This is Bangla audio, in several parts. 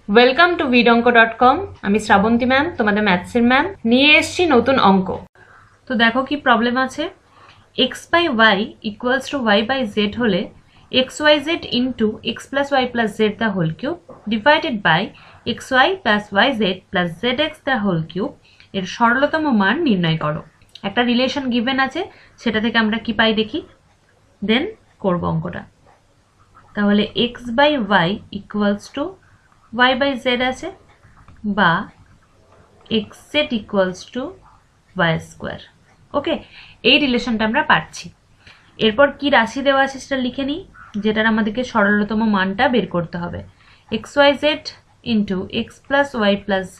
Welcome to vidonko.com। আমি শ্রাবন্তী ম্যাম, তোমাদের ম্যাথসের ম্যাম। নিয়ে এসেছি নতুন অঙ্ক। তো দেখো কি প্রবলেম আছে। x by y equals to y by z হলে x Y z into x plus Y plus Z the whole cube divided by x Y plus Y Z plus Z x the whole cube এর সরলতম মান নির্ণয় করো। একটা রিলেশন গিভেন আছে, সেটা থেকে আমরা কি পাই দেখি, দেন করবো অঙ্কটা। তাহলে x by y equals to y by z আছে বা xz equals to y square। ওকে, এই রিলেশনটা আমরা পাচ্ছি। এরপর কি রাশি দেওয়া আছে সেটা লিখে নিই, যেটার আমাদেরকে সরলতম মানটা বের করতে হবে। xyz into x plus y plus z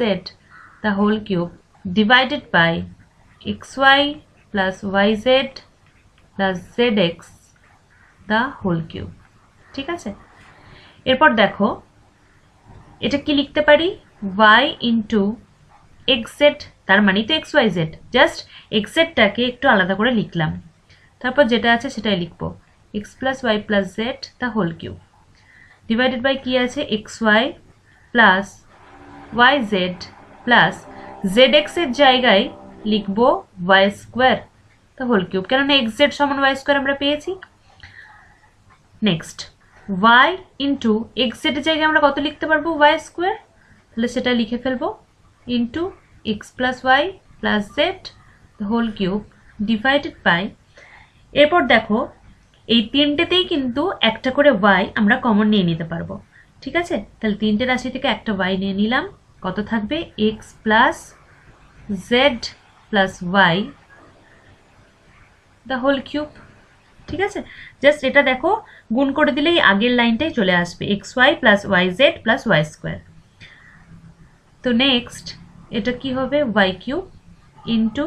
the whole cube divided by xy plus yz plus zx the whole cube। ঠিক আছে, এরপর দেখো এটা কি লিখতে পারি, y ইন্টু এক্স জেড, তার মানে তো X Y Z, just X জেডটাকে একটু আলাদা করে লিখলাম। তারপর যেটা আছে সেটাই লিখবো, X plus Y plus Z the whole cube divided by কি আছে, X Y plus Y Z plus Z X এর জায়গায় লিখবো Y square the whole cube, কেননা এক্স জেড সমান ওয়াই স্কোয়ার আমরা পেয়েছি। নেক্সট y ইন্টু এক্স জেডের জায়গায় আমরা কত লিখতে পারবো, ওয়াই স্কোয়ার, তাহলে সেটা লিখে ফেলবো into x plus Y plus z whole cube divided by, এরপর দেখো এই তিনটেতেই কিন্তু একটা করে y আমরা কমন নিয়ে নিতে পারবো। ঠিক আছে, তাহলে তিনটে রাশি থেকে একটা y নিয়ে নিলাম, কত থাকবে x plus z plus y the whole cube. ঠিক আছে, জাস্ট এটা দেখো গুণ করে দিলেই আগের লাইনটাই চলে আসবে, x Y plus Y Z plus y square. তো নেক্সট এটা কি হবে, y cube into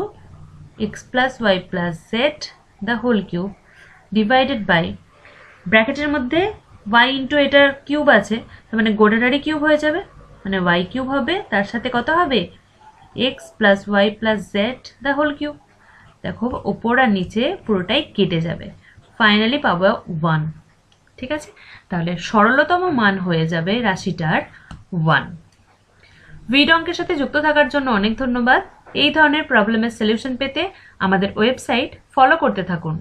x plus Y plus Z the whole cube divided by, ব্র্যাকেটের মধ্যে ওয়াই ইন্টু এটার কিউব আছে, তার মানে গোটাটারই কিউব হয়ে যাবে, মানে ওয়াই কিউব হবে, তার সাথে কত হবে x plus Y plus Z the whole cube. দেখো ওপর আর নিচে পুরোটাই কেটে যাবে, ফাইনালি পাবো 1। ঠিক আছে, তাহলে সরলতম মান হয়ে যাবে রাশিটার 1। ভিড অঙ্কের সাথে যুক্ত থাকার জন্য অনেক ধন্যবাদ। এই ধরনের প্রবলেমের সলিউশন পেতে আমাদের ওয়েবসাইট ফলো করতে থাকুন।